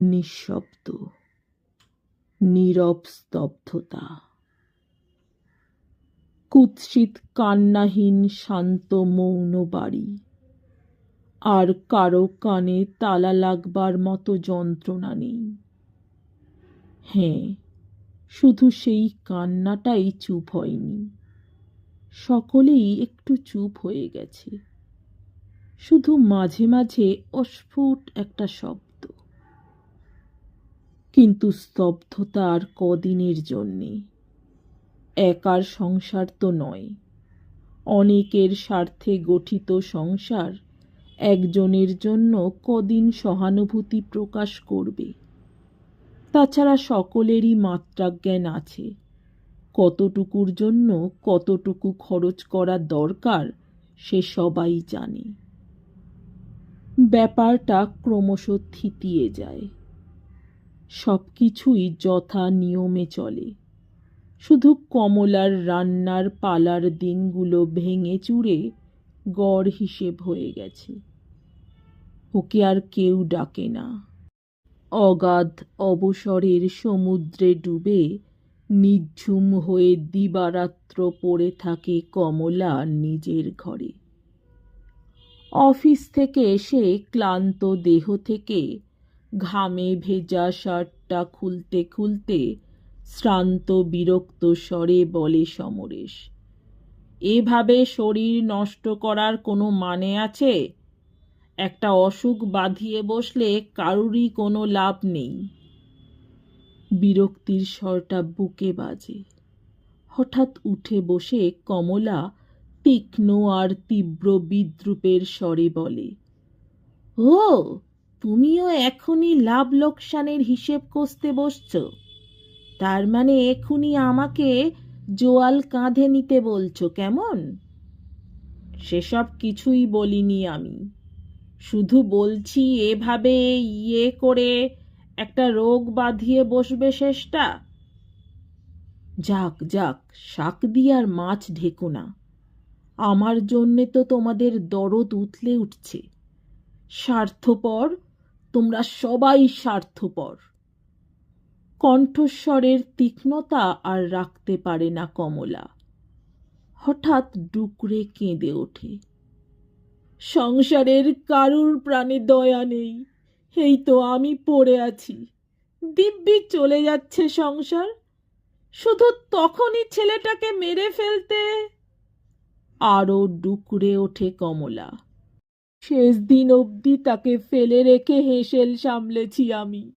নিঃশব্দ, নীরব স্তব্ধতা, কুৎসিত কান্নাহীন শান্ত মৌন বাড়ি, আর কারো কানে তালা লাগবার মতো যন্ত্রণা নেই। হ্যাঁ, শুধু সেই কান্নাটাই চুপ হয়নি। সকলেই একটু চুপ হয়ে গেছে, শুধু মাঝে মাঝে অস্ফুট একটা শব্দ। কিন্তু স্তব্ধতা আর কদিনের জন্যে। একার সংসার তো নয়, অনেকের স্বার্থে গঠিত সংসার একজনের জন্য কদিন সহানুভূতি প্রকাশ করবে। তাছাড়া সকলেরই মাত্রাজ্ঞান আছে, কতটুকুর জন্য কতটুকু খরচ করা দরকার সে সবাই জানে। ব্যাপারটা ক্রমশ থিতিয়ে যায়, সবকিছুই যথা নিয়মে চলে। শুধু কমলার রান্নার পালার দিনগুলো ভেঙে চুরে গড় হিসেব হয়ে গেছে। ওকে আর কেউ ডাকে না। অগাধ অবসরের সমুদ্রে ডুবে নিঝুম হয়ে দিবারাত্র পড়ে থাকে কমলা নিজের ঘরে। অফিস থেকে এসে ক্লান্ত দেহ থেকে ঘামে ভেজা শার্টটা খুলতে খুলতে শ্রান্ত বিরক্ত স্বরে বলে সমরেশ, এভাবে শরীর নষ্ট করার কোনো মানে আছে? একটা অসুখ বাঁধিয়ে বসলে কারুরই কোনো লাভ নেই। বিরক্তির স্বরটা বুকে বাজে। হঠাৎ উঠে বসে কমলা তীক্ষ্ণ আর তীব্র বিদ্রূপের স্বরে বলে, ও, তুমিও এখনই লাভ লোকসানের হিসেব কষতে বসছ? তার মানে এখনই আমাকে জোয়াল কাঁধে নিতে বলছো, কেমন? সেসব কিছুই বলিনি আমি, শুধু বলছি এভাবে করে একটা রোগ বাঁধিয়ে বসবে শেষটা। যাক যাক, শাক দিয়ে আর মাছ ঢেকো না। আমার জন্যে তো তোমাদের দরদ উতলে উঠছে। স্বার্থপর, তোমরা সবাই স্বার্থপর। কণ্ঠস্বরের তীক্ষ্ণতা আর রাখতে পারে না কমলা। হঠাৎ ডুকরে কেঁদে ওঠে। সংসারের কারুর প্রাণে দয়া নেই, এই তো আমি পড়ে আছি। দিব্যি চলে যাচ্ছে সংসার, শুধু তখনই ছেলেটাকে মেরে ফেলতে। আরো ডুকরে ওঠে কমলা। শেষ দিন অবধি তাকে ফেলে রেখে হেসেল সামলেছি আমি।